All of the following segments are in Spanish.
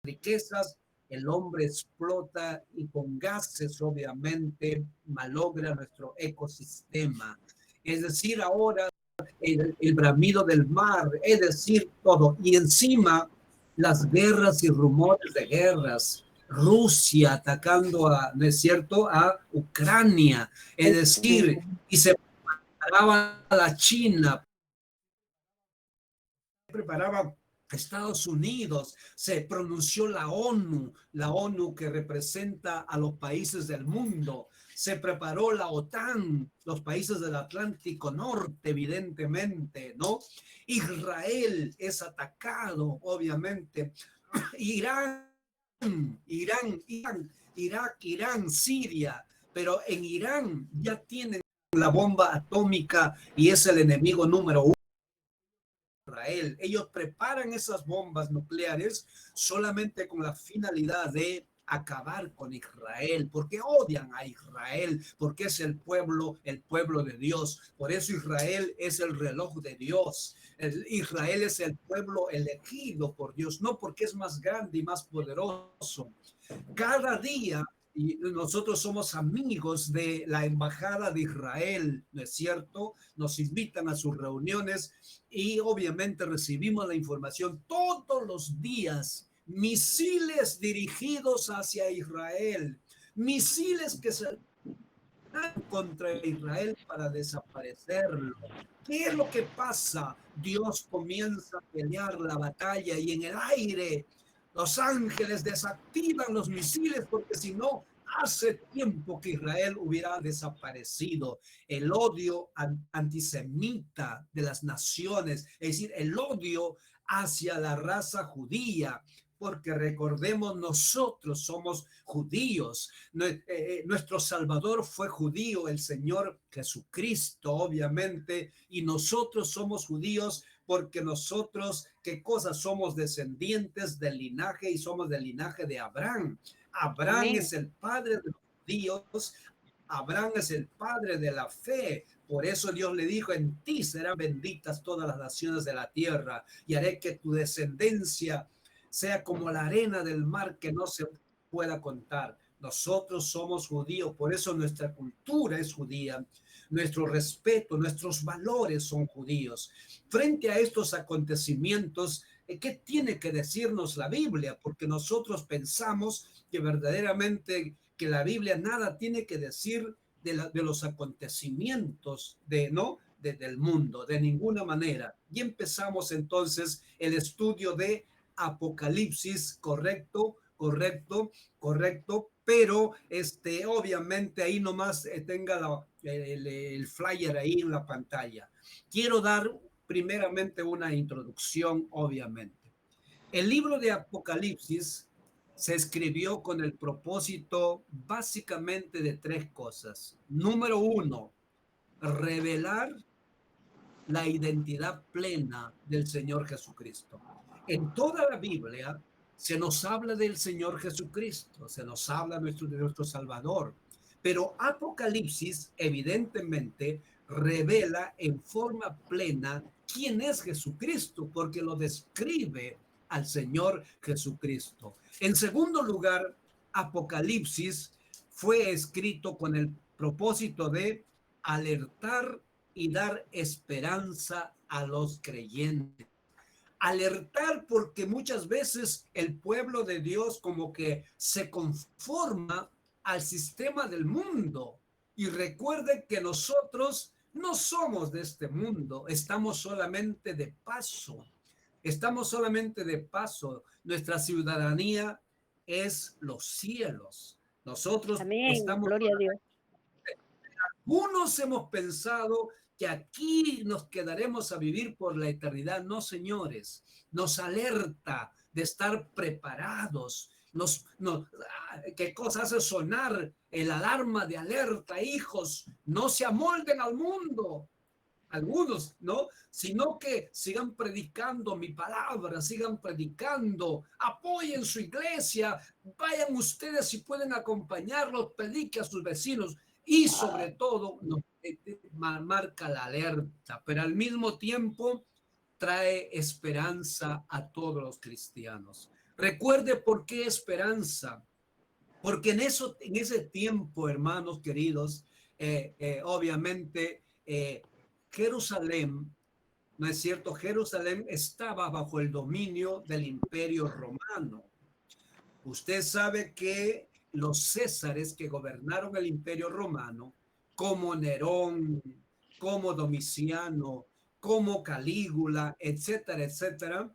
riquezas, el hombre explota y con gases obviamente malogra nuestro ecosistema. Es decir, ahora el bramido del mar, es decir, todo. Y encima las guerras y rumores de guerras. Rusia atacando a, ¿no es cierto?, a Ucrania. Es decir, y se preparaba la China, preparaba Estados Unidos, se pronunció la ONU que representa a los países del mundo, se preparó la OTAN, los países del Atlántico Norte, evidentemente, ¿no? Israel es atacado, obviamente. Irán, Irak, Irán, Siria, pero en Irán ya tienen la bomba atómica y es el enemigo número uno. Israel. Ellos preparan esas bombas nucleares solamente con la finalidad de acabar con Israel, porque odian a Israel, porque es el pueblo de Dios. Por eso Israel es el reloj de Dios. Israel es el pueblo elegido por Dios, no porque es más grande y más poderoso. Cada día y nosotros somos amigos de la embajada de Israel, ¿no es cierto? Nos invitan a sus reuniones y obviamente recibimos la información todos los días, misiles dirigidos hacia Israel, misiles que se contra Israel para desaparecerlo. ¿Qué es lo que pasa? Dios comienza a pelear la batalla y en el aire los ángeles desactivan los misiles porque si no, hace tiempo que Israel hubiera desaparecido. El odio antisemita de las naciones, es decir, el odio hacia la raza judía, porque recordemos, nosotros somos judíos. Nuestro Salvador fue judío, el Señor Jesucristo, obviamente, y nosotros somos judíos porque nosotros, ¿qué cosa? Somos descendientes del linaje y somos del linaje de Abraham. Abraham Amén. Es el padre de los judíos, Abraham es el padre de la fe. Por eso Dios le dijo, en ti serán benditas todas las naciones de la tierra y haré que tu descendencia sea como la arena del mar que no se pueda contar. Nosotros somos judíos, por eso nuestra cultura es judía, nuestro respeto, nuestros valores son judíos. Frente a estos acontecimientos, ¿qué tiene que decirnos la Biblia? Porque nosotros pensamos que verdaderamente que la Biblia nada tiene que decir de los acontecimientos del mundo, de ninguna manera. Y empezamos entonces el estudio de Apocalipsis, correcto, pero obviamente ahí nomás tenga el flyer ahí en la pantalla. Quiero dar primeramente una introducción, obviamente. El libro de Apocalipsis se escribió con el propósito básicamente de tres cosas. Número uno, revelar la identidad plena del Señor Jesucristo. En toda la Biblia se nos habla del Señor Jesucristo, se nos habla de nuestro Salvador, pero Apocalipsis evidentemente revela en forma plena quién es Jesucristo, porque lo describe al Señor Jesucristo. En segundo lugar, Apocalipsis fue escrito con el propósito de alertar y dar esperanza a los creyentes. Alertar porque muchas veces el pueblo de Dios como que se conforma al sistema del mundo. Y recuerden que nosotros no somos de este mundo, estamos solamente de paso. Estamos solamente de paso. Nuestra ciudadanía es los cielos. Nosotros Amén. estamos... Gloria a Dios. Algunos hemos pensado que aquí nos quedaremos a vivir por la eternidad. No, señores, nos alerta de estar preparados. ¿Qué cosa hace sonar el alarma de alerta? Hijos, no se amolden al mundo. Algunos, ¿no? Sino que sigan predicando mi palabra, sigan predicando, apoyen su iglesia, vayan ustedes si pueden acompañarlos, predique a sus vecinos y sobre todo nos marca la alerta, pero al mismo tiempo trae esperanza a todos los cristianos. Recuerde por qué esperanza. Porque en ese tiempo, hermanos queridos, obviamente Jerusalén, ¿no es cierto? Jerusalén estaba bajo el dominio del Imperio Romano. Usted sabe que los césares que gobernaron el Imperio Romano, como Nerón, como Domiciano, como Calígula, etcétera, etcétera,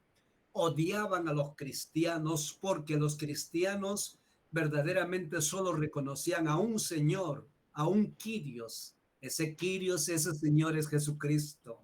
odiaban a los cristianos porque los cristianos verdaderamente solo reconocían a un Señor, a un Kyrios. Ese Kyrios, ese Señor es Jesucristo.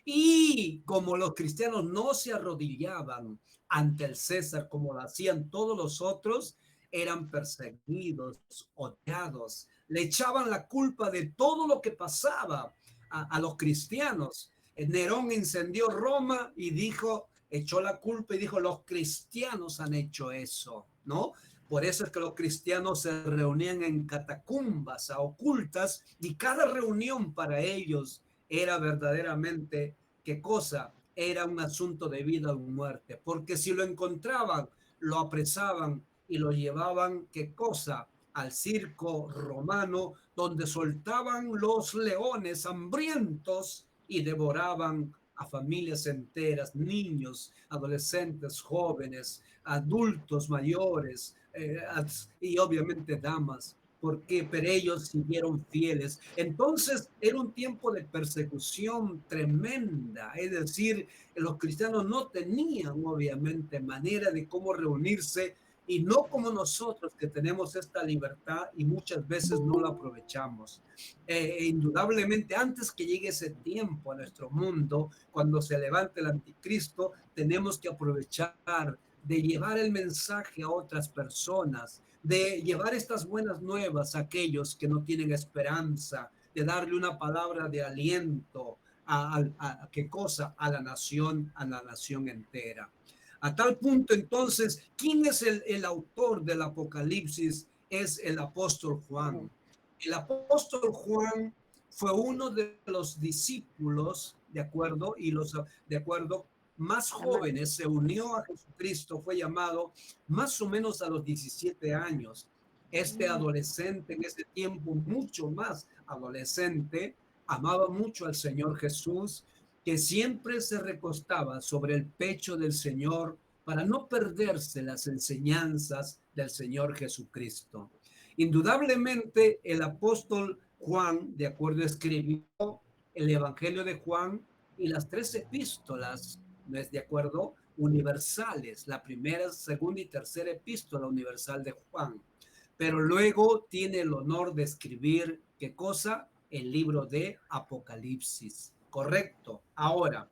Y como los cristianos no se arrodillaban ante el César como lo hacían todos los otros, eran perseguidos, odiados, le echaban la culpa de todo lo que pasaba a los cristianos. Nerón incendió Roma y dijo, echó la culpa y dijo, los cristianos han hecho eso, ¿no? Por eso es que los cristianos se reunían en catacumbas a ocultas y cada reunión para ellos era verdaderamente, ¿qué cosa? Era un asunto de vida o muerte, porque si lo encontraban, lo apresaban y lo llevaban, ¿qué cosa? Al circo romano, donde soltaban los leones hambrientos y devoraban a familias enteras, niños, adolescentes, jóvenes, adultos mayores y obviamente damas. Porque pero ellos siguieron fieles. Entonces era un tiempo de persecución tremenda, es decir, los cristianos no tenían obviamente manera de cómo reunirse y no como nosotros que tenemos esta libertad y muchas veces no la aprovechamos. Indudablemente antes que llegue ese tiempo a nuestro mundo, cuando se levante el anticristo, tenemos que aprovechar de llevar el mensaje a otras personas, de llevar estas buenas nuevas a aquellos que no tienen esperanza, de darle una palabra de aliento a qué cosa, a la nación entera. A tal punto, entonces, ¿quién es el autor del Apocalipsis? Es el apóstol Juan. El apóstol Juan fue uno de los discípulos, de acuerdo, y los de acuerdo más jóvenes, se unió a Jesucristo, fue llamado más o menos a los 17 años. Este adolescente en ese tiempo, mucho más adolescente, amaba mucho al Señor Jesús, que siempre se recostaba sobre el pecho del Señor para no perderse las enseñanzas del Señor Jesucristo. Indudablemente el apóstol Juan, de acuerdo, escribió el Evangelio de Juan y las 3 epístolas, ¿no es de acuerdo? Universales, la primera, segunda y tercera epístola universal de Juan. Pero luego tiene el honor de escribir, ¿qué cosa? El libro de Apocalipsis. Correcto. Ahora,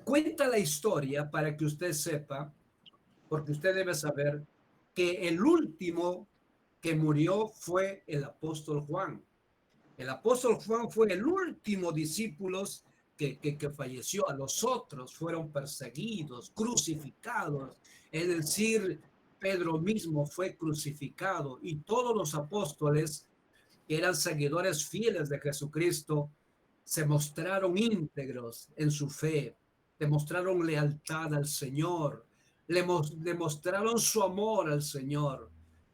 cuenta la historia para que usted sepa, porque usted debe saber que el último que murió fue el apóstol Juan. El apóstol Juan fue el último discípulo que falleció. A los otros fueron perseguidos, crucificados. Es decir, Pedro mismo fue crucificado y todos los apóstoles que eran seguidores fieles de Jesucristo se mostraron íntegros en su fe, demostraron lealtad al Señor, le demostraron su amor al Señor,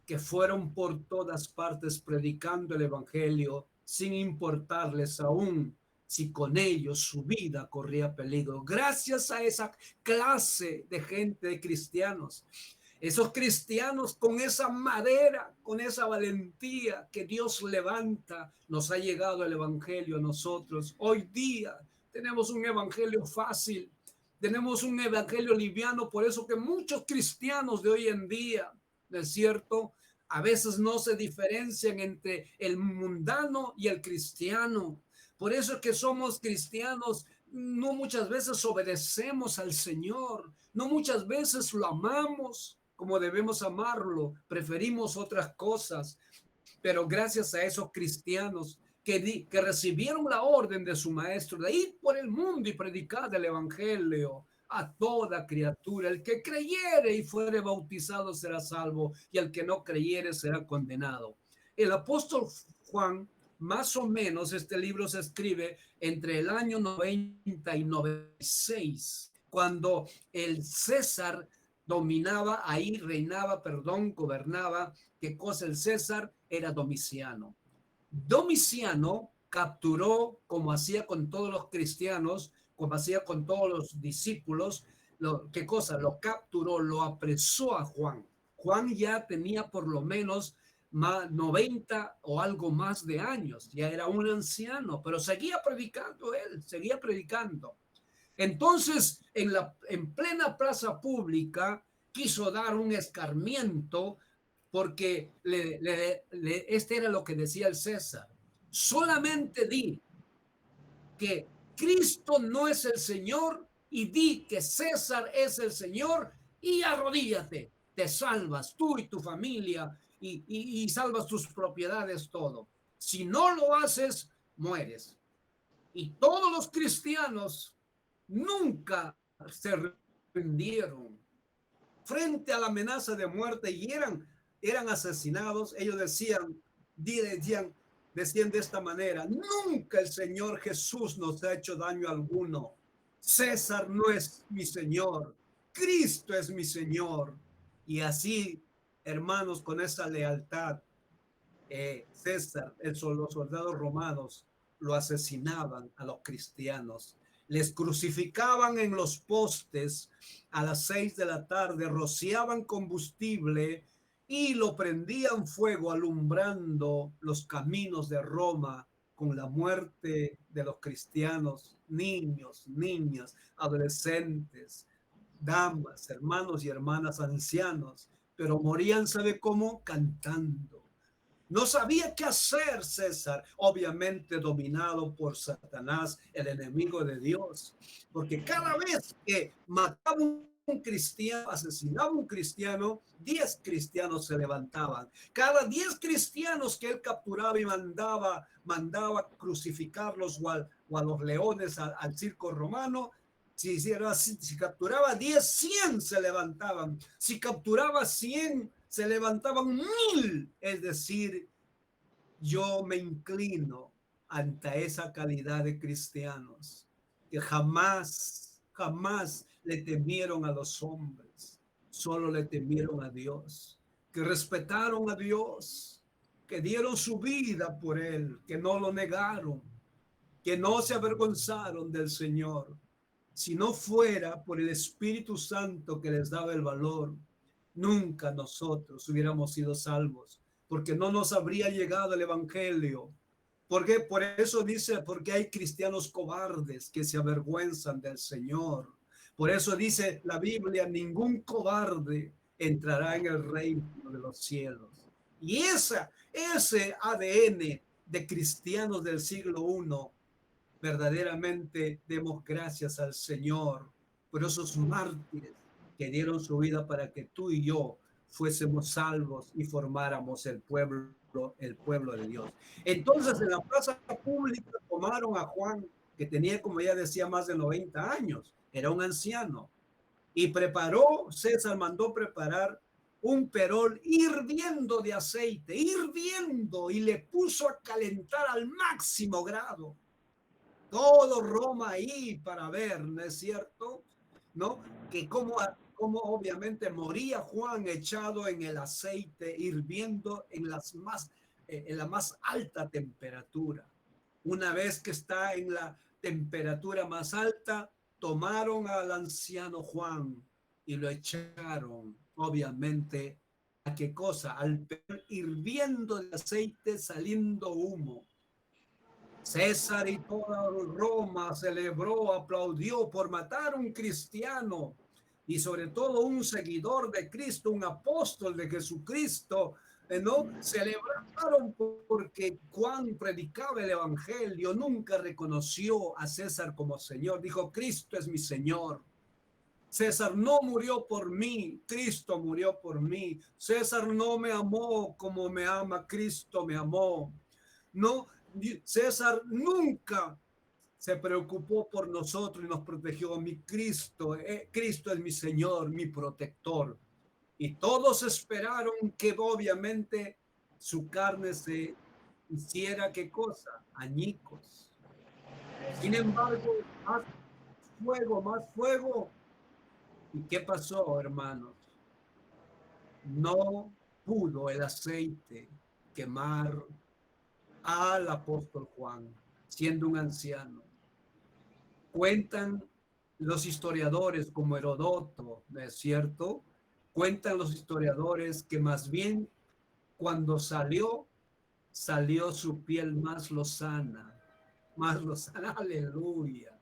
que fueron por todas partes predicando el Evangelio sin importarles aún si con ellos su vida corría peligro. Gracias a esa clase de gente, de cristianos, esos cristianos con esa madera, con esa valentía que Dios levanta, nos ha llegado el Evangelio a nosotros. Hoy día tenemos un Evangelio fácil, tenemos un Evangelio liviano, por eso que muchos cristianos de hoy en día, ¿no es cierto? A veces no se diferencian entre el mundano y el cristiano. Por eso es que somos cristianos, no muchas veces obedecemos al Señor, no muchas veces lo amamos como debemos amarlo, preferimos otras cosas, pero gracias a esos cristianos que recibieron la orden de su maestro de ir por el mundo y predicar el evangelio a toda criatura, el que creyere y fuere bautizado será salvo y el que no creyere será condenado. El apóstol Juan, más o menos, este libro se escribe entre el año 90 y 96, cuando el César dominaba ahí, reinaba, perdón, gobernaba. ¿Qué cosa? El César era Domiciano. Domiciano capturó, como hacía con todos los cristianos, como hacía con todos los discípulos, ¿qué cosa? Lo capturó, lo apresó a Juan. Juan ya tenía por lo menos 90 o algo más de años, ya era un anciano, pero seguía predicando él, seguía predicando. Entonces, en plena plaza pública, quiso dar un escarmiento porque este era lo que decía el César. Solamente di que Cristo no es el Señor y di que César es el Señor y arrodíllate, te salvas tú y tu familia y salvas tus propiedades, todo. Si no lo haces, mueres. Y todos los cristianos nunca se rindieron frente a la amenaza de muerte y eran asesinados. Ellos decían de esta manera: nunca el Señor Jesús nos ha hecho daño alguno. César no es mi Señor, Cristo es mi Señor. Y así, hermanos, con esa lealtad, César, los soldados romanos lo asesinaban a los cristianos, les crucificaban en los postes a las 6 de la tarde, rociaban combustible y lo prendían fuego, alumbrando los caminos de Roma con la muerte de los cristianos, niños, niñas, adolescentes, damas, hermanos y hermanas, ancianos, pero morían, ¿sabe cómo? Cantando. No sabía qué hacer César, obviamente dominado por Satanás, el enemigo de Dios, porque cada vez que mataba un cristiano, asesinaba un cristiano, 10 cristianos se levantaban. Cada 10 cristianos que él capturaba y mandaba crucificarlos o a los leones al circo romano. Si capturaba 10, 100 se levantaban. Si capturaba 100, se levantaban 1000. Es decir, yo me inclino ante esa calidad de cristianos que jamás, jamás le temieron a los hombres, solo le temieron a Dios, que respetaron a Dios, que dieron su vida por él, que no lo negaron, que no se avergonzaron del Señor. Si no fuera por el Espíritu Santo que les daba el valor, nunca nosotros hubiéramos sido salvos, porque no nos habría llegado el Evangelio. Porque por eso dice, porque hay cristianos cobardes que se avergüenzan del Señor. Por eso dice la Biblia: ningún cobarde entrará en el reino de los cielos. Y ese ADN de cristianos del siglo I, verdaderamente demos gracias al Señor por esos mártires que dieron su vida para que tú y yo fuésemos salvos y formáramos el pueblo de Dios. Entonces, en la plaza pública tomaron a Juan, que tenía, como ya decía, más de 90 años, era un anciano, y César mandó preparar un perol hirviendo de aceite, hirviendo, y le puso a calentar al máximo grado. Todo Roma ahí para ver, ¿no es cierto? ¿No? Que como obviamente moría Juan echado en el aceite, hirviendo en la más alta temperatura. Una vez que está en la temperatura más alta, tomaron al anciano Juan y lo echaron, obviamente, ¿a qué cosa? Al hirviendo de aceite, saliendo humo. César y toda Roma celebró, aplaudió por matar a un cristiano y sobre todo un seguidor de Cristo, un apóstol de Jesucristo, ¿no? Celebraron porque Juan predicaba el evangelio, nunca reconoció a César como Señor, dijo: Cristo es mi Señor. César no murió por mí, Cristo murió por mí. César no me amó como me ama, Cristo me amó. No, César nunca se preocupó por nosotros y nos protegió. Cristo es mi Señor, mi protector. Y todos esperaron que obviamente su carne se hiciera, ¿qué cosa? Añicos. Sin embargo, más fuego, más fuego. ¿Y qué pasó, hermanos? no pudo el aceite quemar al apóstol Juan, siendo un anciano. Cuentan los historiadores como Herodoto, ¿no es cierto? Cuentan los historiadores que más bien cuando salió su piel más lozana, aleluya,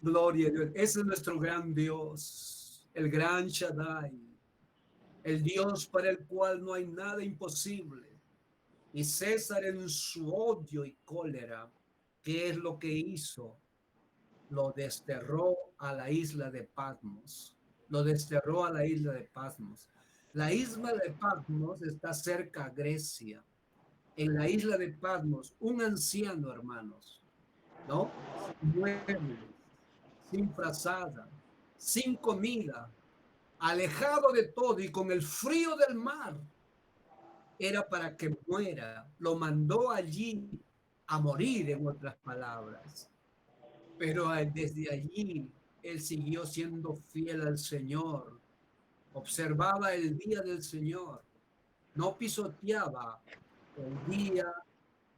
gloria a Dios. Ese es nuestro gran Dios, el gran Shaddai, el Dios para el cual no hay nada imposible. Y César en su odio y cólera, ¿qué es lo que hizo? Lo desterró a la isla de Patmos. Lo desterró a la isla de Patmos. La isla de Patmos está cerca a Grecia. En la isla de Patmos, un anciano, hermanos, ¿no? Sin muebles, sin frazada, sin comida, alejado de todo y con el frío del mar, era para que muera. Lo mandó allí a morir, en otras palabras. Pero desde allí él siguió siendo fiel al Señor, observaba el día del Señor, no pisoteaba el día,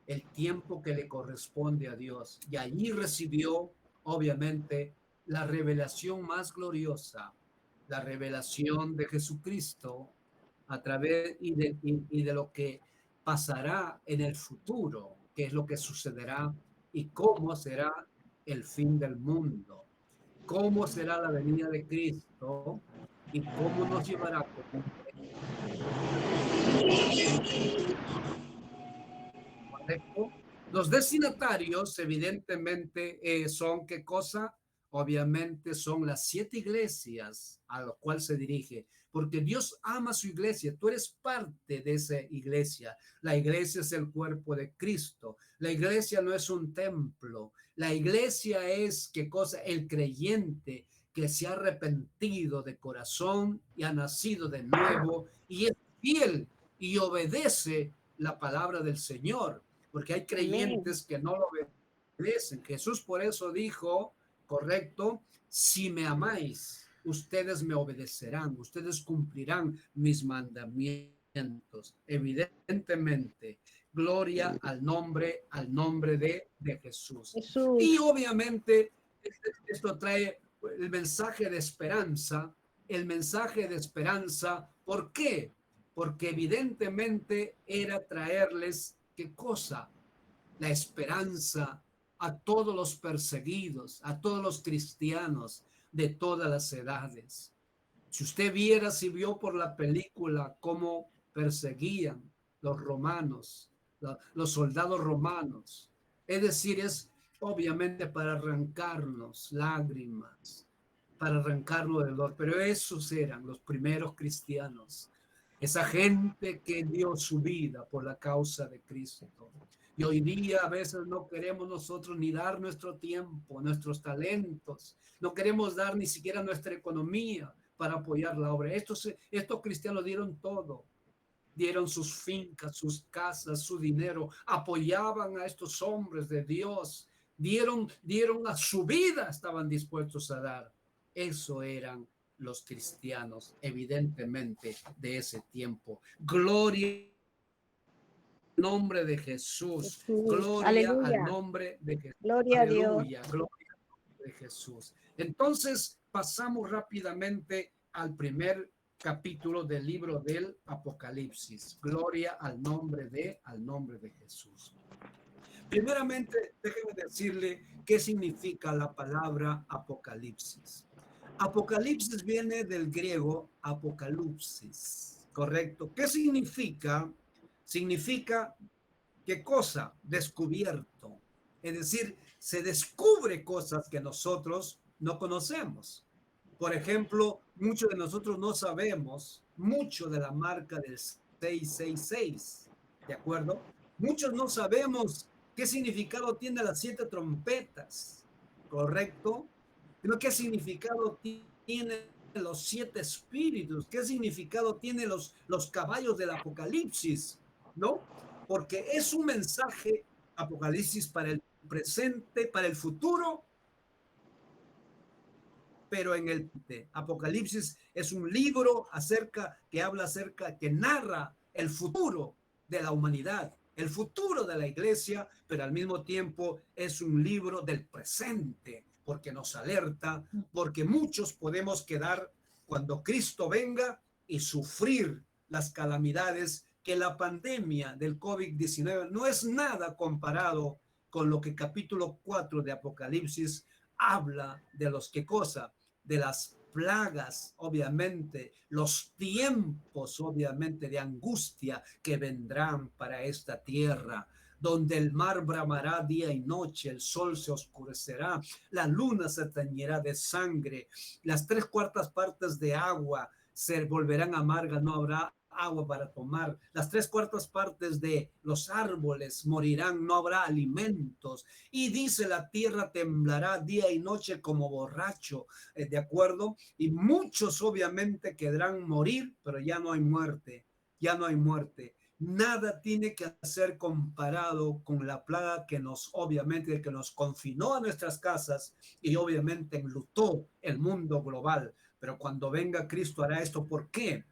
el tiempo que le corresponde a Dios. Y allí recibió, obviamente, la revelación más gloriosa, la revelación de Jesucristo a través y de lo que pasará en el futuro, qué es lo que sucederá y cómo será el fin del mundo, cómo será la venida de Cristo y cómo nos llevará por un correcto. Los destinatarios, evidentemente, son qué cosa? Obviamente son las 7 iglesias a las cuales se dirige, porque Dios ama su iglesia, tú eres parte de esa iglesia. La iglesia es el cuerpo de Cristo, la iglesia no es un templo, la iglesia es qué cosa? El creyente que se ha arrepentido de corazón y ha nacido de nuevo y es fiel y obedece la palabra del Señor, porque hay Amén. creyentes que no lo obedecen. Jesús por eso dijo, correcto, si me amáis, ustedes me obedecerán, ustedes cumplirán mis mandamientos. Evidentemente, gloria al nombre de Jesús. Y Jesús. obviamente esto trae el mensaje de esperanza, el mensaje de esperanza. ¿Por qué? Porque evidentemente era traerles, ¿qué cosa? La esperanza a todos los perseguidos, a todos los cristianos de todas las edades. Si usted viera, si vio por la película cómo perseguían los romanos, los soldados romanos, es decir, es obviamente para arrancarnos lágrimas, para arrancarnos del dolor, pero esos eran los primeros cristianos, esa gente que dio su vida por la causa de Cristo. Y hoy día a veces no queremos nosotros ni dar nuestro tiempo, nuestros talentos, no queremos dar ni siquiera nuestra economía para apoyar la obra. Estos cristianos dieron todo, dieron sus fincas, sus casas, su dinero, apoyaban a estos hombres de Dios, dieron a su vida, estaban dispuestos a dar. Eso eran los cristianos, evidentemente, de ese tiempo. Gloria al nombre de Jesús, Jesús. gloria al Aleluya. nombre de Jesús. Gloria a Dios. Aleluya, gloria al nombre de Jesús. Entonces, pasamos rápidamente al primer capítulo del libro del Apocalipsis. Gloria al nombre de Jesús. Primeramente, déjeme decirle qué significa la palabra Apocalipsis. Apocalipsis viene del griego apocalipsis, ¿correcto? ¿Qué significa? Significa, ¿qué cosa? Descubierto. Es decir, se descubre cosas que nosotros no conocemos. Por ejemplo, muchos de nosotros no sabemos mucho de la marca del 666, ¿de acuerdo? Muchos no sabemos qué significado tiene las 7 trompetas, ¿correcto? Pero qué significado tiene los 7 espíritus, qué significado tienen los caballos del Apocalipsis, ¿no? Porque es un mensaje Apocalipsis para el presente, para el futuro pero en el Apocalipsis es un libro que habla acerca, que narra el futuro de la humanidad, el futuro de la iglesia, pero al mismo tiempo es un libro del presente, porque nos alerta, porque muchos podemos quedar cuando Cristo venga y sufrir las calamidades que la pandemia del COVID-19 no es nada comparado con lo que capítulo 4 de Apocalipsis habla de los que cosa, de las plagas, obviamente, los tiempos, obviamente, de angustia que vendrán para esta tierra, donde el mar bramará día y noche, el sol se oscurecerá, la luna se teñirá de sangre, las 3/4 partes de agua se volverán amargas, no habrá agua para tomar, las 3/4 partes de los árboles morirán, no habrá alimentos, y dice la tierra temblará día y noche como borracho, ¿de acuerdo? Y muchos obviamente querrán morir, pero ya no hay muerte, ya no hay muerte. Nada tiene que ser comparado con la plaga que nos, obviamente, que nos confinó a nuestras casas y obviamente enlutó el mundo global. Pero cuando venga Cristo hará esto. ¿Por qué?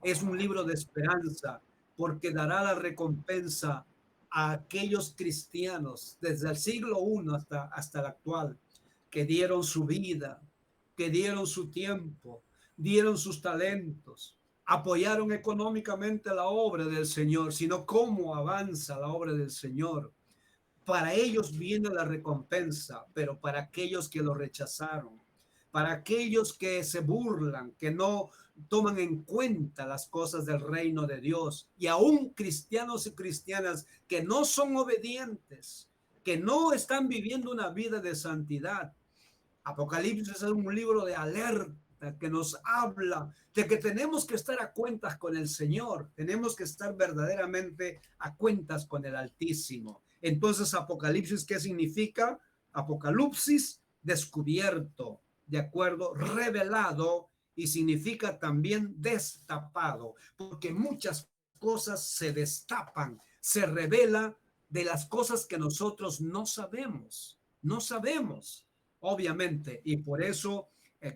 Es un libro de esperanza, porque dará la recompensa a aquellos cristianos desde el siglo I hasta el actual, que dieron su vida, que dieron su tiempo, dieron sus talentos, apoyaron económicamente la obra del Señor, sino cómo avanza la obra del Señor. Para ellos viene la recompensa, pero para aquellos que lo rechazaron, para aquellos que se burlan, que no toman en cuenta las cosas del reino de Dios, y aún cristianos y cristianas que no son obedientes, que no están viviendo una vida de santidad. Apocalipsis es un libro de alerta que nos habla de que tenemos que estar a cuentas con el Señor, tenemos que estar verdaderamente a cuentas con el Altísimo. Entonces, Apocalipsis, ¿qué significa? Apocalipsis, descubierto, ¿de acuerdo? Revelado, y significa también destapado, porque muchas cosas se destapan, se revela de las cosas que nosotros no sabemos, no sabemos, obviamente, y por eso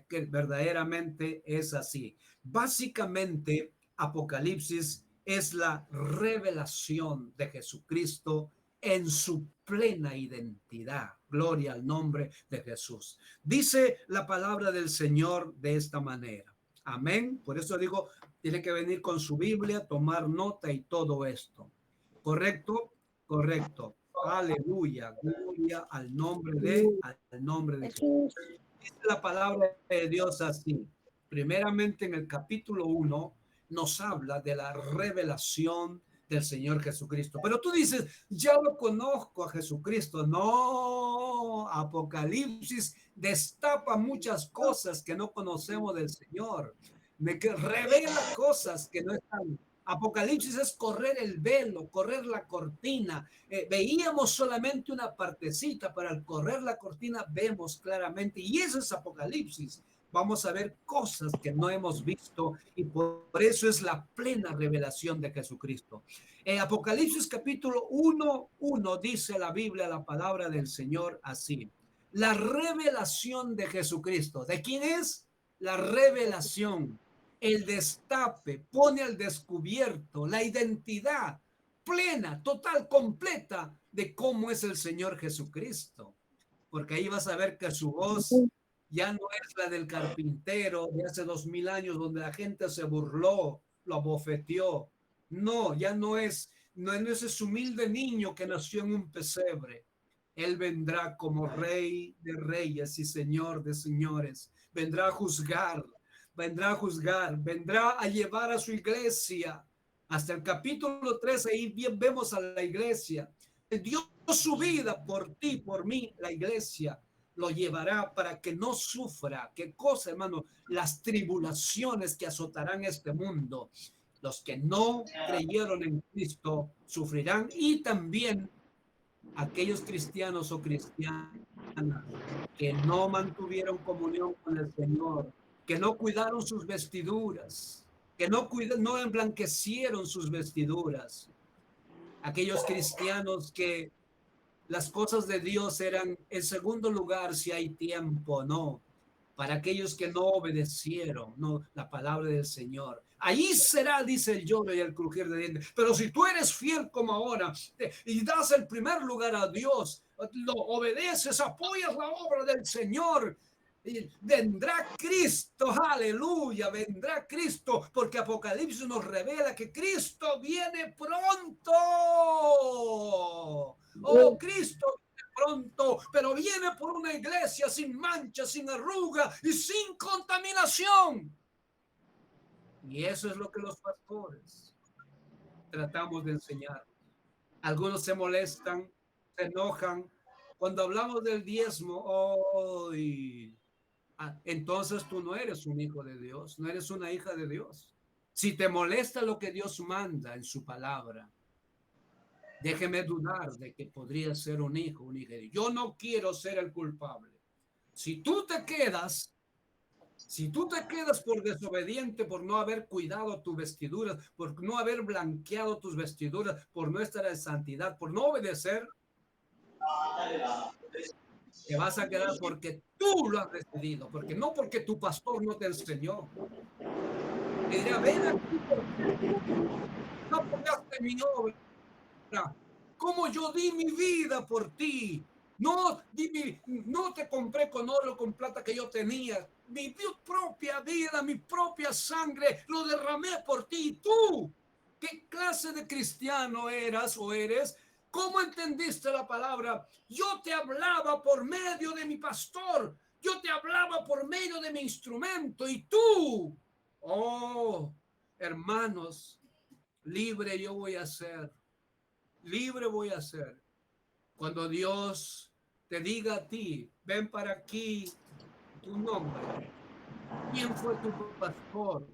que verdaderamente es así. Básicamente, Apocalipsis es la revelación de Jesucristo en su plena identidad. Gloria al nombre de Jesús. Dice la palabra del Señor de esta manera. Amén. Por eso digo, tiene que venir con su Biblia, tomar nota y todo esto. ¿Correcto? Correcto. Aleluya, gloria al nombre de Jesús. Dice la palabra de Dios así. Primeramente en el capítulo 1 nos habla de la revelación del Señor Jesucristo. Pero tú dices, ya lo conozco a Jesucristo. No, Apocalipsis destapa muchas cosas que no conocemos del Señor. Que revela cosas que no están. Apocalipsis es correr el velo, correr la cortina. Veíamos solamente una partecita, pero al correr la cortina vemos claramente, y eso es Apocalipsis. Vamos a ver cosas que no hemos visto, y por eso es la plena revelación de Jesucristo. En Apocalipsis capítulo 1:1 dice la Biblia, la palabra del Señor así. La revelación de Jesucristo. ¿De quién es? La revelación, el destape, pone al descubierto la identidad plena, total, completa de cómo es el Señor Jesucristo. Porque ahí vas a ver que su voz ya no es la del carpintero de hace 2000 años, donde la gente se burló, lo abofeteó. No, ya no es, no es ese humilde niño que nació en un pesebre. Él vendrá como rey de reyes y señor de señores. Vendrá a juzgar, vendrá a llevar a su iglesia. Hasta el capítulo 3, ahí bien vemos a la iglesia. Dio su vida por ti, por mí, la iglesia lo llevará para que no sufra. ¿Qué cosa, hermano? Las tribulaciones que azotarán este mundo. Los que no creyeron en Cristo sufrirán, y también aquellos cristianos o cristianas que no mantuvieron comunión con el Señor, que no cuidaron sus vestiduras, que no emblanquecieron sus vestiduras. Aquellos cristianos que las cosas de Dios eran en segundo lugar si hay tiempo, no. para aquellos que no obedecieron la palabra del Señor. Allí será, dice el lloro y el crujir de dientes. Pero si tú eres fiel como ahora y das el primer lugar a Dios, lo obedeces, apoyas la obra del Señor, y vendrá Cristo, aleluya, vendrá Cristo, porque Apocalipsis nos revela que Cristo viene pronto. Oh, Cristo pronto, pero viene por una iglesia sin mancha, sin arruga y sin contaminación. Y eso es lo que los pastores tratamos de enseñar. Algunos se molestan, se enojan. Cuando hablamos del diezmo, entonces tú no eres un hijo de Dios, no eres una hija de Dios. Si te molesta lo que Dios manda en su palabra, déjeme dudar de que podría ser un hijo, un hijo de Dios. Yo no quiero ser el culpable. Si tú te quedas por desobediente, por no haber cuidado tus vestiduras, por no haber blanqueado tus vestiduras, por no estar en santidad, por no obedecer, te vas a quedar porque tú lo has decidido, porque no porque tu pastor no te enseñó. Te dirá, ven aquí porque no apoyaste mi obra, como yo di mi vida por ti. No te compré con oro, con plata que yo tenía. Mi propia vida, mi propia sangre, lo derramé por ti. ¿Tú qué clase de cristiano eras o eres? ¿Cómo entendiste la palabra? Yo te hablaba por medio de mi pastor. Yo te hablaba por medio de mi instrumento. Y tú, oh, hermanos, libre yo voy a ser. Libre voy a ser. Cuando Dios te diga a ti, ven para aquí, tu nombre. ¿Quién fue tu pastor?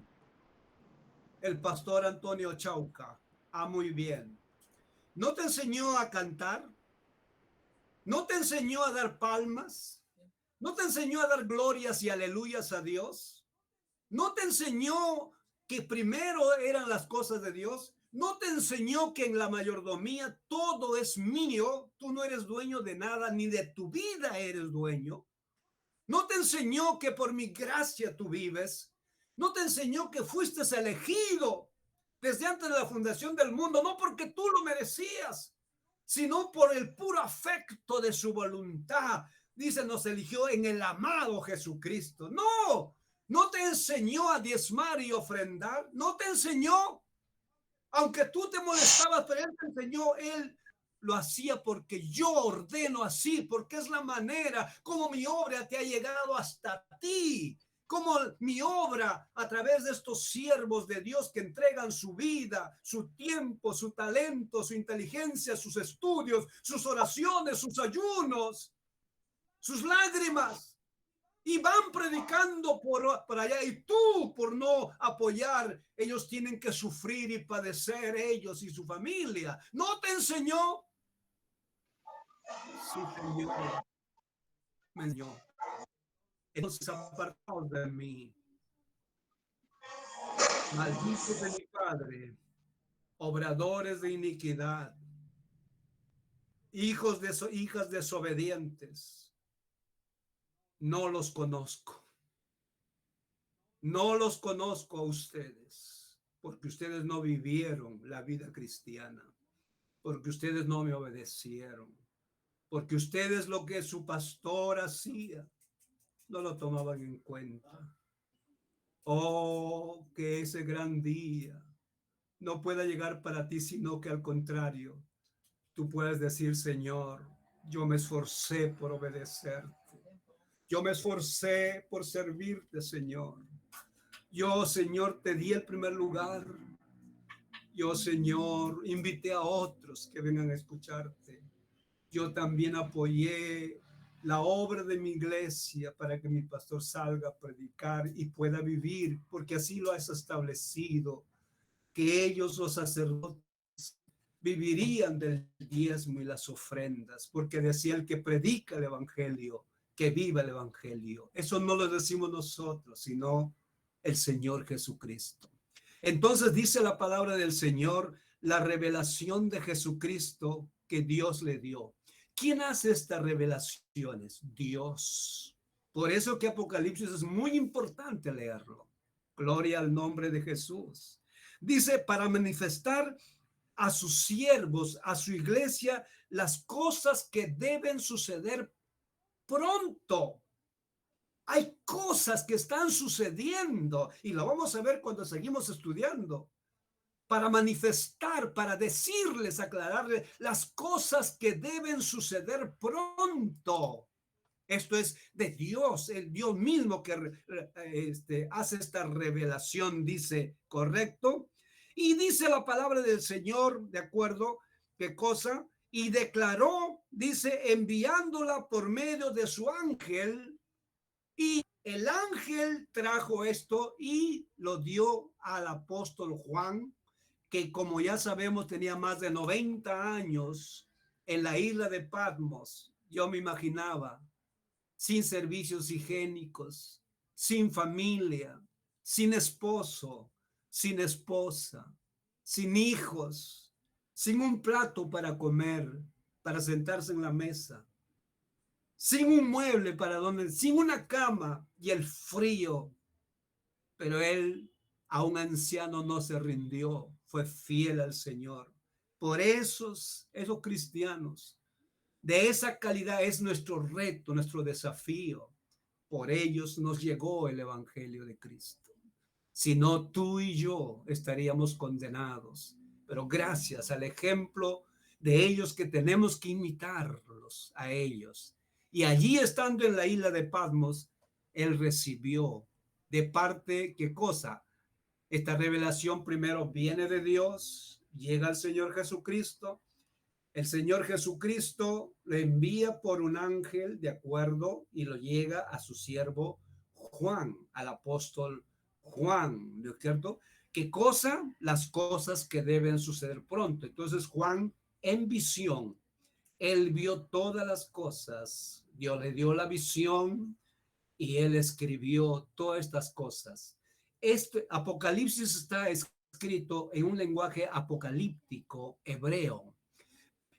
El pastor Antonio Chauca. Ah, muy bien. ¿No te enseñó a cantar? ¿No te enseñó a dar palmas? ¿No te enseñó a dar glorias y aleluyas a Dios? ¿No te enseñó que primero eran las cosas de Dios? ¿No te enseñó que en la mayordomía todo es mío? Tú no eres dueño de nada, ni de tu vida eres dueño. ¿No te enseñó que por mi gracia tú vives? ¿No te enseñó que fuiste elegido desde antes de la fundación del mundo? No porque tú lo merecías, sino por el puro afecto de su voluntad. Dice, nos eligió en el amado Jesucristo. No, no te enseñó a diezmar y ofrendar. No te enseñó, aunque tú te molestabas, pero él te enseñó, él lo hacía porque yo ordeno así, porque es la manera como mi obra te ha llegado hasta ti, como mi obra a través de estos siervos de Dios que entregan su vida, su tiempo, su talento, su inteligencia, sus estudios, sus oraciones, sus ayunos, sus lágrimas. Y van predicando por allá, y tú por no apoyar, ellos tienen que sufrir y padecer, ellos y su familia. ¿No te enseñó? Sí, Señor, me enseñó. Entonces, apartados de mí, malditos de mi Padre, obradores de iniquidad, hijas desobedientes, no los conozco. No los conozco a ustedes, porque ustedes no vivieron la vida cristiana, porque ustedes no me obedecieron, porque ustedes lo que su pastor hacía, no lo tomaban en cuenta. Oh, que ese gran día no pueda llegar para ti, sino que al contrario, tú puedes decir, Señor, yo me esforcé por obedecerte. Yo me esforcé por servirte, Señor. Yo, Señor, te di el primer lugar. Yo, Señor, invité a otros que vengan a escucharte. Yo también apoyé la obra de mi iglesia para que mi pastor salga a predicar y pueda vivir, porque así lo has establecido, que ellos, los sacerdotes, vivirían del diezmo y las ofrendas, porque decía el que predica el evangelio, que viva el evangelio. Eso no lo decimos nosotros, sino el Señor Jesucristo. Entonces dice la palabra del Señor, la revelación de Jesucristo que Dios le dio. ¿Quién hace estas revelaciones? Dios. Por eso que Apocalipsis es muy importante leerlo. Gloria al nombre de Jesús. Dice, para manifestar a sus siervos, a su iglesia, las cosas que deben suceder pronto. Hay cosas que están sucediendo y lo vamos a ver cuando seguimos estudiando. Para manifestar, para decirles, aclararles las cosas que deben suceder pronto. Esto es de Dios, el Dios mismo que hace esta revelación, dice, correcto. Y dice la palabra del Señor, ¿de acuerdo? ¿Qué cosa? Y declaró, dice, enviándola por medio de su ángel. Y el ángel trajo esto y lo dio al apóstol Juan, que como ya sabemos tenía más de 90 años en la isla de Patmos. Yo me imaginaba, sin servicios higiénicos, sin familia, sin esposo, sin esposa, sin hijos, sin un plato para comer, para sentarse en la mesa, sin un mueble para donde, sin una cama y el frío. Pero él, a un anciano, no se rindió, fue fiel al Señor. Por esos cristianos de esa calidad es nuestro reto, nuestro desafío. Por ellos nos llegó el Evangelio de Cristo. Si no, tú y yo estaríamos condenados. Pero gracias al ejemplo de ellos que tenemos que imitarlos a ellos. Y allí estando en la isla de Patmos, él recibió de parte, ¿qué cosa? Esta revelación primero viene de Dios, llega al Señor Jesucristo. El Señor Jesucristo le envía por un ángel, de acuerdo, y lo llega a su siervo Juan, al apóstol Juan, ¿no es cierto? ¿Qué cosa? Las cosas que deben suceder pronto. Entonces Juan, en visión, él vio todas las cosas, Dios le dio la visión y él escribió todas estas cosas. Este Apocalipsis está escrito en un lenguaje apocalíptico hebreo.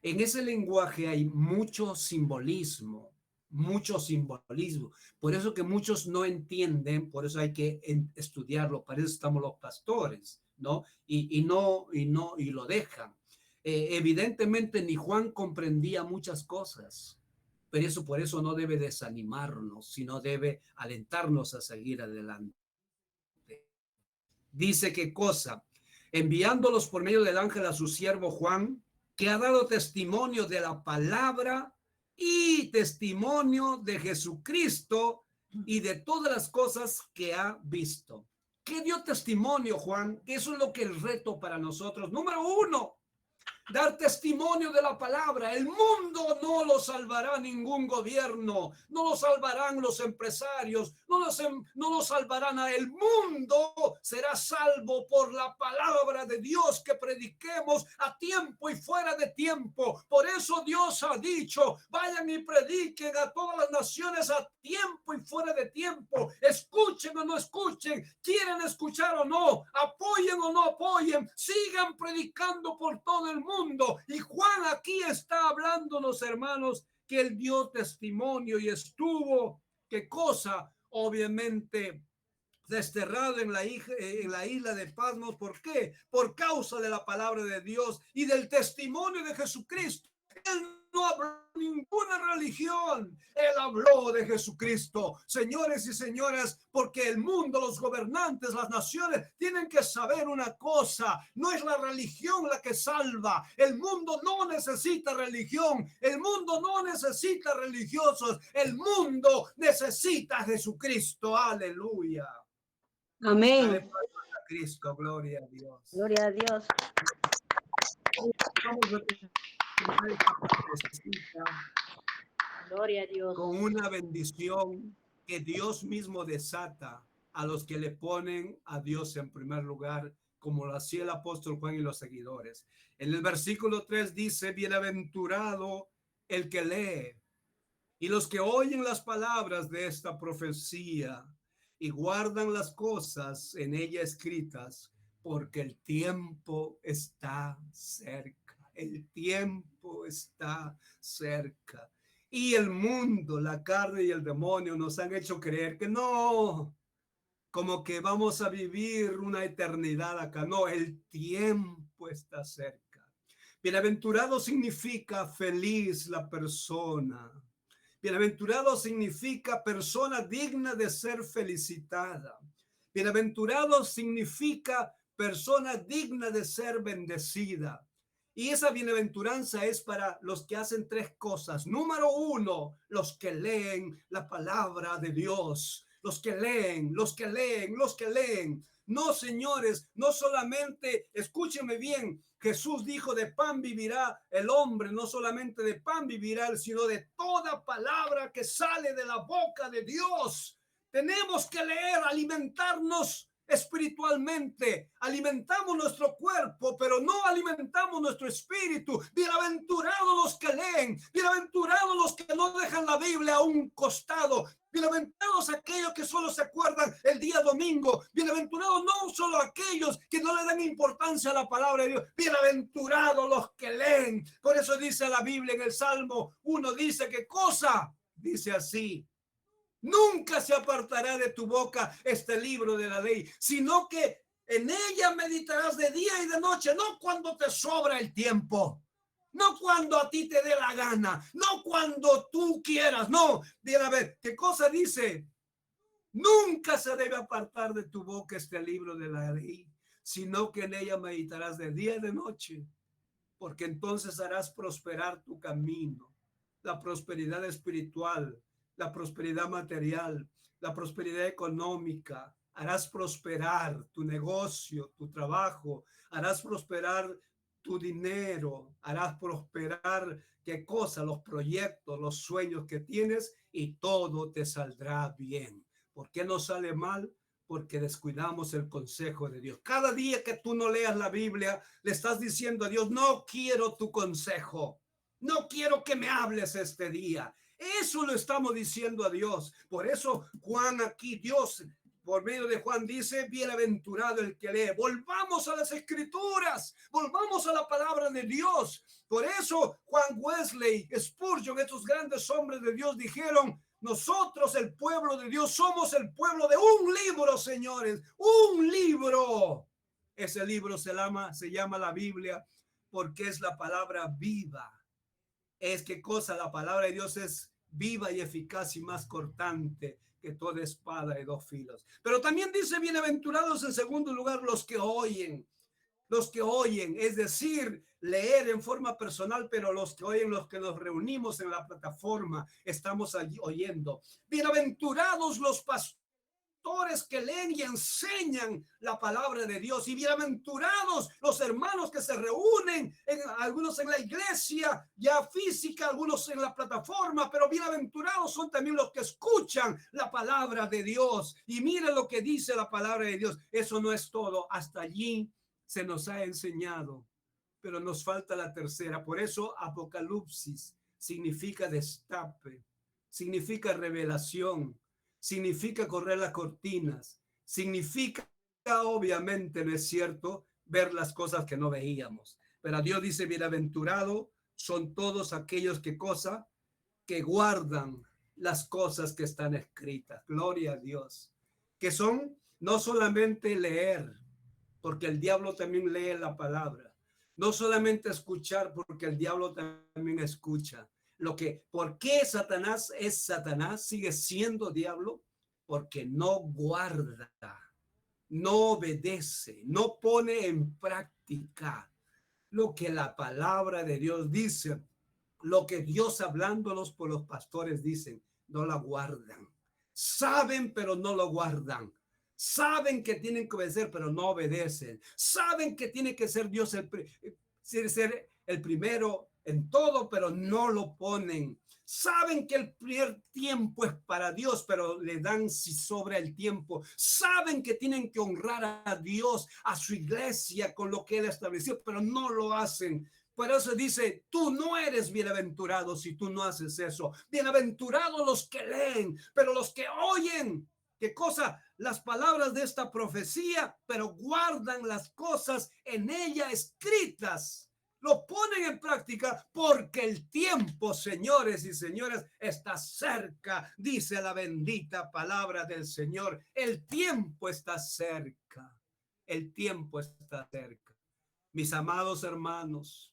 En ese lenguaje hay mucho simbolismo, mucho simbolismo. Por eso que muchos no entienden, por eso hay que estudiarlo, para eso estamos los pastores, ¿no? Y lo dejan. Evidentemente ni Juan comprendía muchas cosas, pero eso por eso no debe desanimarnos, sino debe alentarnos a seguir adelante. Dice qué cosa, enviándolos por medio del ángel a su siervo Juan, que ha dado testimonio de la palabra y testimonio de Jesucristo y de todas las cosas que ha visto. ¿Qué dio testimonio, Juan? Eso es lo que es el reto para nosotros. Número uno, dar testimonio de la palabra. El mundo no lo salvará ningún gobierno, no lo salvarán los empresarios, no lo salvarán a el mundo. Será salvo por la palabra de Dios que prediquemos a tiempo y fuera de tiempo. Por eso Dios ha dicho, vayan y prediquen a todas las naciones a tiempo y fuera de tiempo. Escuchen o no escuchen, quieren escuchar o no, apoyen o no apoyen, sigan predicando por todo el mundo. Y Juan aquí está hablándonos, hermanos, que él dio testimonio y estuvo, ¿qué cosa? Obviamente desterrado en la isla de Patmos. ¿Por qué? Por causa de la palabra de Dios y del testimonio de Jesucristo. Él no habló de ninguna religión, él habló de Jesucristo. Señores y señoras, porque el mundo, los gobernantes, las naciones tienen que saber una cosa: no es la religión la que salva. El mundo no necesita religión, el mundo no necesita religiosos, el mundo necesita a Jesucristo. Aleluya. Amén. Dale palmas a Cristo, gloria a Dios. Gloria a Dios. Vamos a Gloria a Dios. con una bendición que Dios mismo desata a los que le ponen a Dios en primer lugar, como lo hacía el apóstol Juan y los seguidores. En el versículo 3 dice, bienaventurado el que lee y los que oyen las palabras de esta profecía y guardan las cosas en ella escritas, porque el tiempo está cerca. El tiempo está cerca. Y el mundo, la carne y el demonio nos han hecho creer que no, como que vamos a vivir una eternidad acá. No, el tiempo está cerca. Bienaventurado significa feliz la persona. Bienaventurado significa persona digna de ser felicitada. Bienaventurado significa persona digna de ser bendecida. Y esa bienaventuranza es para los que hacen tres cosas. Número uno, los que leen la palabra de Dios. Los que leen, los que leen, los que leen. No, señores, no solamente, escúcheme bien, Jesús dijo, de pan vivirá el hombre, no solamente de pan vivirá, sino de toda palabra que sale de la boca de Dios. Tenemos que leer, alimentarnos espiritualmente. Alimentamos nuestro cuerpo, pero no alimentamos nuestro espíritu. Bienaventurados los que leen, bienaventurados los que no dejan la Biblia a un costado. Bienaventurados aquellos que solo se acuerdan el día domingo. Bienaventurados no solo aquellos que no le dan importancia a la palabra de Dios. Bienaventurados los que leen. Por eso dice la Biblia en el Salmo 1, dice, ¿qué cosa? Dice así: nunca se apartará de tu boca este libro de la ley, sino que en ella meditarás de día y de noche, no cuando te sobra el tiempo. No cuando a ti te dé la gana, no cuando tú quieras, no. Mira, a ver, ¿qué cosa dice? Nunca se debe apartar de tu boca este libro de la ley, sino que en ella meditarás de día y de noche, porque entonces harás prosperar tu camino, la prosperidad espiritual, la prosperidad material, la prosperidad económica. Harás prosperar tu negocio, tu trabajo, harás prosperar tu dinero, harás prosperar, ¿qué cosa? Los proyectos, los sueños que tienes, y todo te saldrá bien. ¿Por qué no sale mal? Porque descuidamos el consejo de Dios. Cada día que tú no leas la Biblia, le estás diciendo a Dios, no quiero tu consejo, no quiero que me hables este día. Eso lo estamos diciendo a Dios. Por eso Juan aquí, Dios por medio de Juan dice, bienaventurado el que lee. Volvamos a las escrituras, volvamos a la palabra de Dios. Por eso Juan Wesley, Spurgeon, estos grandes hombres de Dios dijeron, nosotros el pueblo de Dios somos el pueblo de un libro, señores, un libro. Ese libro se llama la Biblia, porque es la palabra viva. Es que cosa, la palabra de Dios es viva y eficaz y más cortante que toda espada de dos filos. Pero también dice, bienaventurados en segundo lugar los que oyen, es decir, leer en forma personal, pero los que oyen, los que nos reunimos en la plataforma, estamos allí oyendo. Bienaventurados los pastores que leen y enseñan la palabra de Dios, y bienaventurados los hermanos que se reúnen, algunos en la iglesia ya física, algunos en la plataforma, pero bienaventurados son también los que escuchan la palabra de Dios. Y miren lo que dice la palabra de Dios. Eso no es todo, hasta allí se nos ha enseñado, pero nos falta la tercera. Por eso Apocalipsis significa destape, significa revelación, significa correr las cortinas, significa, obviamente, no es cierto, ver las cosas que no veíamos. Pero Dios dice, bienaventurado son todos aquellos que cosa, que guardan las cosas que están escritas. Gloria a Dios. Que son no solamente leer, porque el diablo también lee la palabra. No solamente escuchar, porque el diablo también escucha. ¿Por qué Satanás es Satanás? Sigue siendo diablo, porque no guarda, no obedece, no pone en práctica lo que la palabra de Dios dice, lo que Dios hablándolos por los pastores dicen, no la guardan. Saben, pero no lo guardan. Saben que tienen que obedecer, pero no obedecen. Saben que tiene que ser Dios ser el primero en todo, pero no lo ponen. Saben que el primer tiempo es para Dios, pero le dan si sobra el tiempo. Saben que tienen que honrar a Dios, a su iglesia, con lo que Él estableció, pero no lo hacen. Por eso dice, tú no eres bienaventurado si tú no haces eso. Bienaventurados los que leen, pero los que oyen, ¿qué cosa? Las palabras de esta profecía, pero guardan las cosas en ella escritas. lo ponen en práctica porque el tiempo, señores y señoras, está cerca, dice la bendita palabra del Señor. El tiempo está cerca. El tiempo está cerca. Mis amados hermanos,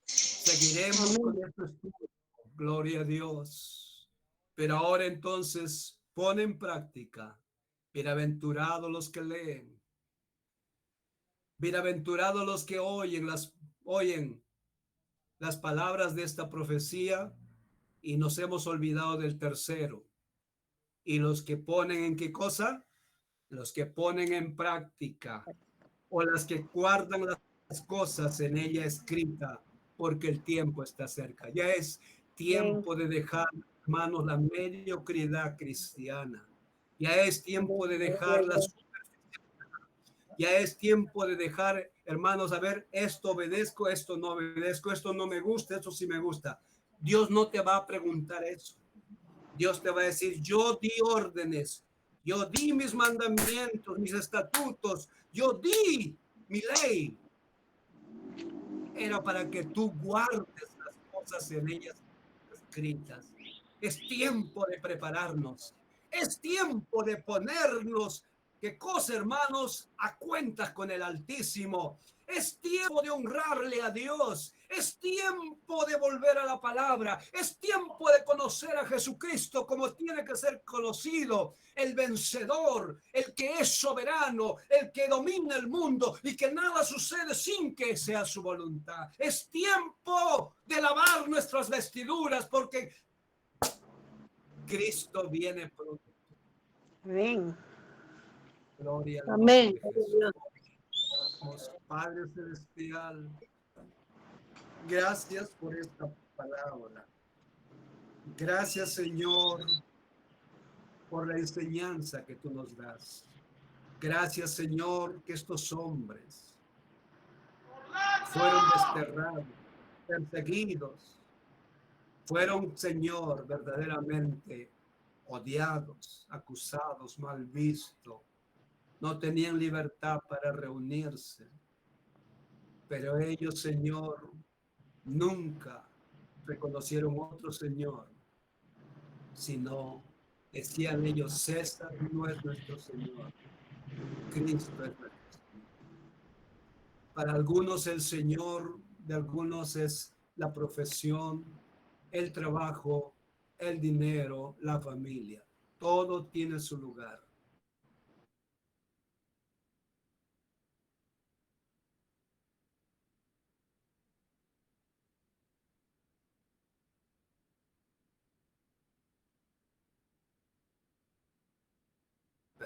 seguiremos con este estudio. Gloria a Dios. Pero ahora entonces pone en práctica. Bienaventurados los que leen. Bienaventurados los que oyen las palabras de esta profecía y nos hemos olvidado del tercero. Y los que ponen en qué cosa? Los que ponen en práctica o las que guardan las cosas en ella escrita, porque el tiempo está cerca. Ya es tiempo de dejar, hermanos, la mediocridad cristiana. Ya es tiempo de dejar la Ya es tiempo de dejar, hermanos, a ver, esto obedezco, esto no obedezco, esto no me gusta, esto sí me gusta. Dios no te va a preguntar eso. Dios te va a decir, yo di órdenes, yo di mis mandamientos, mis estatutos, yo di mi ley. Era para que tú guardes las cosas en ellas escritas. Es tiempo de prepararnos. Es tiempo de ponernos, ¿qué cosa, hermanos? A cuentas con el Altísimo. Es tiempo de honrarle a Dios. Es tiempo de volver a la palabra. Es tiempo de conocer a Jesucristo como tiene que ser conocido. El vencedor, el que es soberano, el que domina el mundo y que nada sucede sin que sea su voluntad. Es tiempo de lavar nuestras vestiduras porque Cristo viene pronto. Amén. Gloria al Amén. nombre de Jesús. Padre Celestial, gracias por esta palabra. Gracias, Señor, por la enseñanza que tú nos das. Gracias, Señor, que estos hombres fueron desterrados, perseguidos, fueron, Señor, verdaderamente odiados, acusados, mal vistos. No tenían libertad para reunirse. Pero ellos, Señor, nunca reconocieron otro Señor, sino decían ellos, César no es nuestro Señor, Cristo es nuestro Señor. Para algunos el Señor, de algunos es la profesión, el trabajo, el dinero, la familia. Todo tiene su lugar.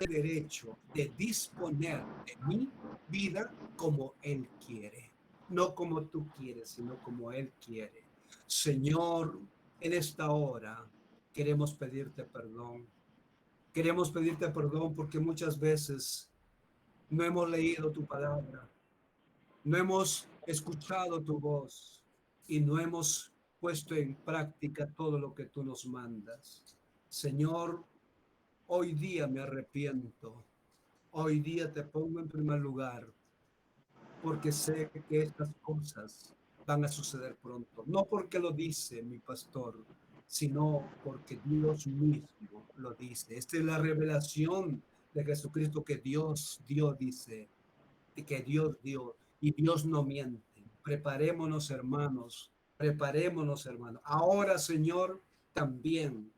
El derecho de disponer de mi vida como Él quiere. No como tú quieres, sino como Él quiere. Señor, en esta hora queremos pedirte perdón. Queremos pedirte perdón porque muchas veces no hemos leído tu palabra, no hemos escuchado tu voz y no hemos puesto en práctica todo lo que tú nos mandas. Señor, hoy día me arrepiento. Hoy día te pongo en primer lugar porque sé que estas cosas van a suceder pronto. No porque lo dice mi pastor, sino porque Dios mismo lo dice. Esta es la revelación de Jesucristo que Dios dio, dice, y que Dios dio, y Dios no miente. Preparémonos, hermanos, preparémonos, hermanos. Ahora, Señor, también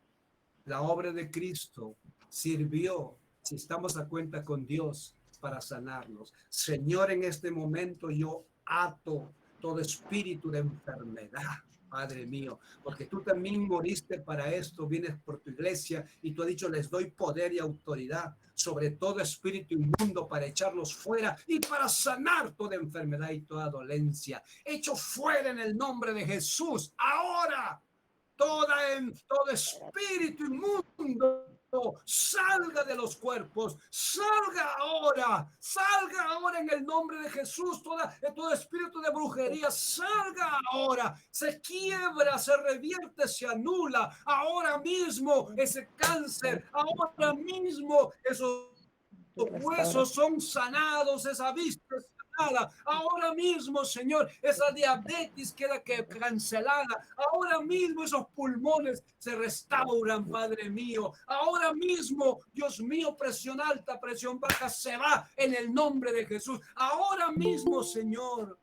la obra de Cristo sirvió, si estamos a cuenta con Dios, para sanarnos. Señor, en este momento yo ato todo espíritu de enfermedad, Padre mío, porque tú también moriste para esto, vienes por tu iglesia y tú has dicho, les doy poder y autoridad sobre todo espíritu inmundo para echarlos fuera y para sanar toda enfermedad y toda dolencia. Hecho fuera en el nombre de Jesús. Ahora, todo espíritu inmundo salga de los cuerpos, salga ahora en el nombre de Jesús, todo espíritu de brujería, salga ahora, se quiebra, se revierte, se anula, ahora mismo ese cáncer, ahora mismo esos huesos son sanados, esa vista sanada. Ahora mismo, Señor, esa diabetes queda cancelada. Ahora mismo esos pulmones se restauran, Padre mío. Ahora mismo, Dios mío, presión alta, presión baja, se va en el nombre de Jesús. Ahora mismo, Señor,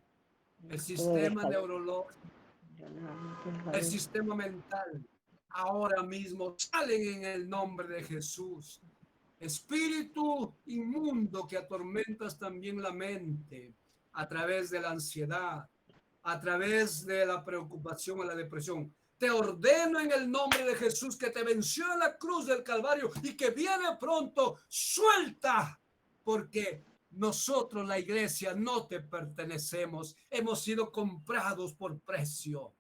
el sistema neurológico, el sistema mental, ahora mismo salen en el nombre de Jesús. Espíritu inmundo que atormentas también la mente a través de la ansiedad, a través de la preocupación o la depresión. Te ordeno en el nombre de Jesús que te venció en la cruz del Calvario y que viene pronto, suelta, porque nosotros, la iglesia, no te pertenecemos. Hemos sido comprados por precio.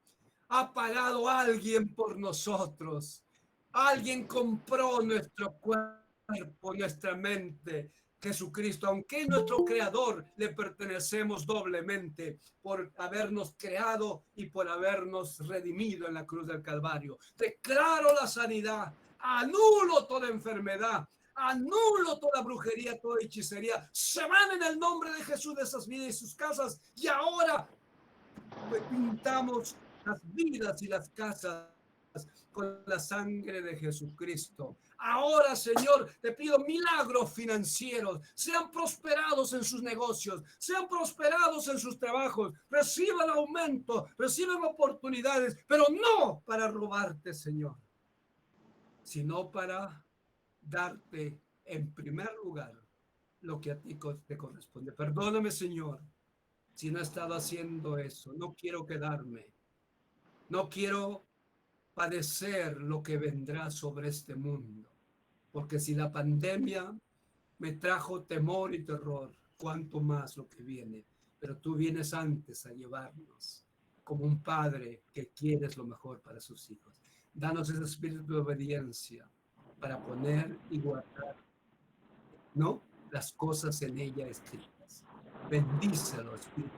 Ha pagado alguien por nosotros. Alguien compró nuestro cuerpo, nuestra mente. Jesucristo, aunque es nuestro creador, le pertenecemos doblemente por habernos creado y por habernos redimido en la cruz del Calvario. Declaro la sanidad, anulo toda enfermedad, anulo toda brujería, toda hechicería. Se van en el nombre de Jesús de esas vidas y sus casas. Y ahora pintamos las vidas y las casas con la sangre de Jesucristo. Ahora, Señor, te pido milagros financieros, sean prosperados en sus negocios, sean prosperados en sus trabajos, reciban aumento, reciban oportunidades, pero no para robarte, Señor, sino para darte en primer lugar lo que a ti te corresponde. Perdóname, Señor, si no he estado haciendo eso. No quiero quedarme. No quiero padecer lo que vendrá sobre este mundo. Porque si la pandemia me trajo temor y terror, cuánto más lo que viene. Pero tú vienes antes a llevarnos como un padre que quieres lo mejor para sus hijos. Danos ese espíritu de obediencia para poner y guardar, ¿no?, las cosas en ella escritas. Bendícelo, Espíritu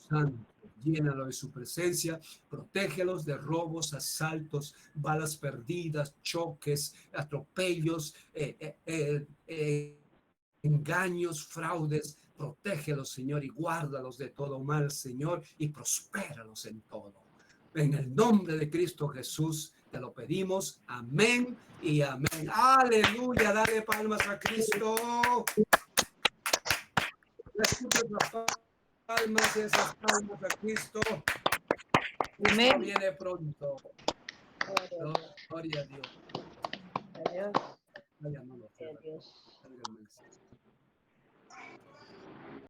Santo. Llénalo de su presencia, protégelos de robos, asaltos, balas perdidas, choques, atropellos, engaños, fraudes. Protégelos, Señor, y guárdalos de todo mal, Señor, y prospéralos en todo. En el nombre de Cristo Jesús te lo pedimos. Amén y amén. Aleluya. Dale palmas a Cristo. Palmas, esas palmas a Cristo. Cristo viene pronto. Gloria a Dios. Adiós. Vaya, no lo Adiós.